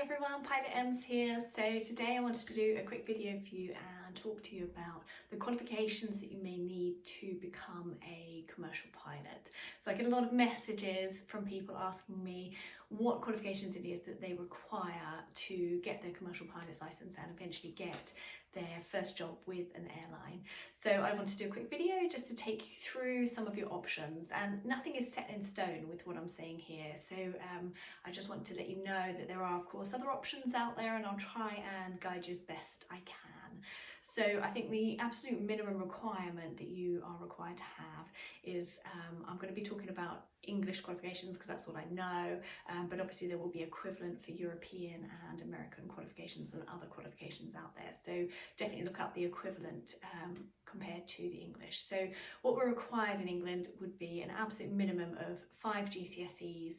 everyone, Pilot Ems here. So today I wanted to do a quick video for you and talk to you about the qualifications that you may need to become a commercial pilot. So I get a lot of messages from people asking me what qualifications it is that they require to get their commercial pilot's license and eventually get their first job with an airline. So I wanted to do a quick video just to take you through some of your options, and nothing is set in stone with what I'm saying here. So I just want to let you know that there are of course other options out there, and I'll try and guide you as best I can. So I think the absolute minimum requirement that you are required to have is, I'm going to be talking about English qualifications because that's what I know, but obviously there will be equivalent for European and American qualifications and other qualifications out there. So definitely look up the equivalent compared to the English. So what we're required in England would be an absolute minimum of 5 GCSEs,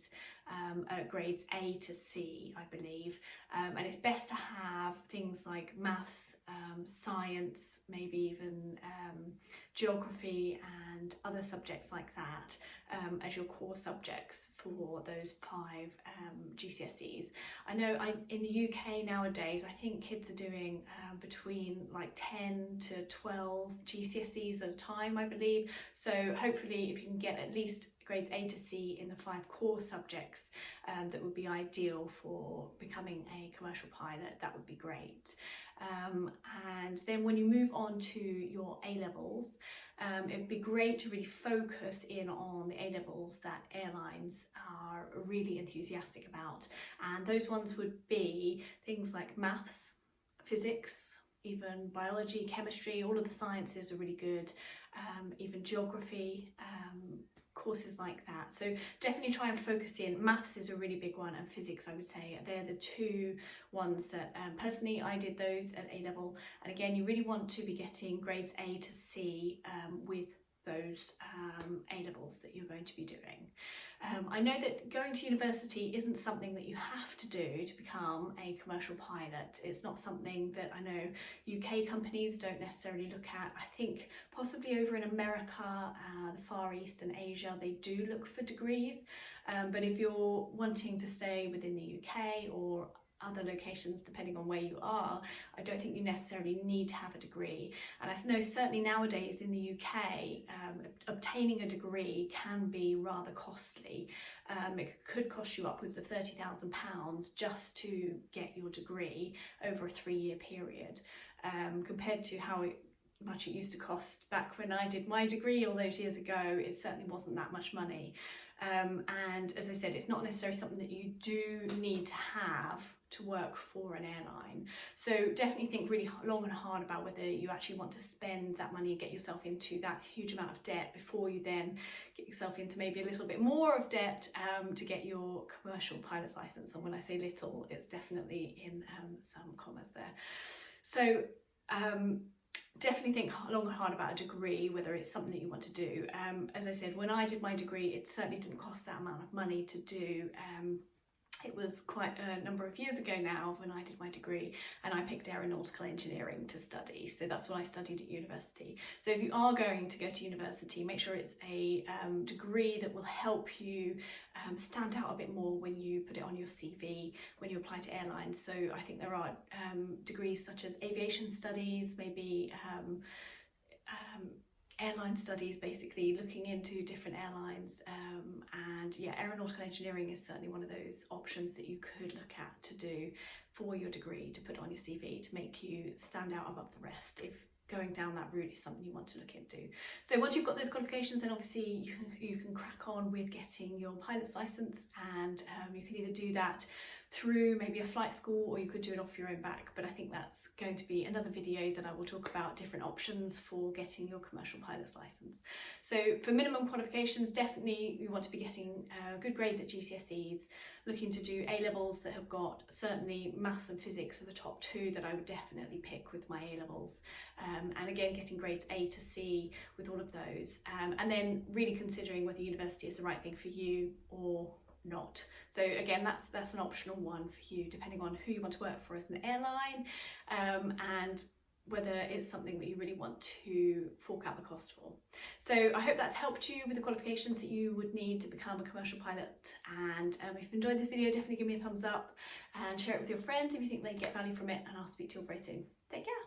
grades A to C, I believe, and it's best to have things like maths, science, maybe even geography and other subjects like that as your core subjects for those 5 GCSEs. I know in the UK nowadays, I think kids are doing between like 10 to 12 GCSEs at a time, I believe. So hopefully if you can get at least grades A to C in the 5 core subjects, that would be ideal for becoming a commercial pilot. That would be great. And then when you move on to your A-levels, it'd be great to really focus in on the A-levels that airlines are really enthusiastic about, and those ones would be things like maths, physics, even biology, chemistry. All of the sciences are really good, even geography, courses like that. So definitely try and focus in. Maths is a really big one, and physics, I would say, they're the 2 ones that personally I did those at A level. And again, you really want to be getting grades A to C with those A levels that you're going to be doing. I know that going to university isn't something that you have to do to become a commercial pilot. It's not something that I know UK companies don't necessarily look at. I think possibly over in America, the Far East and Asia, they do look for degrees. But if you're wanting to stay within the UK or other locations, depending on where you are, I don't think you necessarily need to have a degree. And I know certainly nowadays in the UK, obtaining a degree can be rather costly. It could cost you upwards of £30,000 just to get your degree over a 3-year period, compared to how much it used to cost back when I did my degree all those years ago. It certainly wasn't that much money. And as I said, it's not necessarily something that you do need to have to work for an airline. So definitely think really long and hard about whether you actually want to spend that money and get yourself into that huge amount of debt before you then get yourself into maybe a little bit more of debt to get your commercial pilot's license. And when I say little, it's definitely in some commas there. So definitely think long and hard about a degree, whether it's something that you want to do. As I said, when I did my degree, it certainly didn't cost that amount of money to do. It was quite a number of years ago now when I did my degree, and I picked aeronautical engineering to study. So that's what I studied at university. So if you are going to go to university, make sure it's a degree that will help you stand out a bit more when you put it on your CV, when you apply to airlines. So I think there are degrees such as aviation studies, maybe airline studies, basically looking into different airlines, and yeah, aeronautical engineering is certainly one of those options that you could look at to do for your degree, to put on your CV to make you stand out above the rest if going down that route is something you want to look into. So once you've got those qualifications, then obviously you can crack on with getting your pilot's license, and you can either do that through maybe a flight school, or you could do it off your own back. But I think that's going to be another video that I will talk about different options for getting your commercial pilot's license. So for minimum qualifications, definitely you want to be getting good grades at GCSEs, looking to do A-levels that have got certainly maths and physics are the top 2 that I would definitely pick with my A-levels. And again, getting grades A to C with all of those. And then really considering whether university is the right thing for you or not. So again, that's an optional one for you, depending on who you want to work for as an airline, and whether it's something that you really want to fork out the cost for. So I hope that's helped you with the qualifications that you would need to become a commercial pilot. And if you enjoyed this video, definitely give me a thumbs up and share it with your friends if you think they get value from it, and I'll speak to you all very soon. Take care.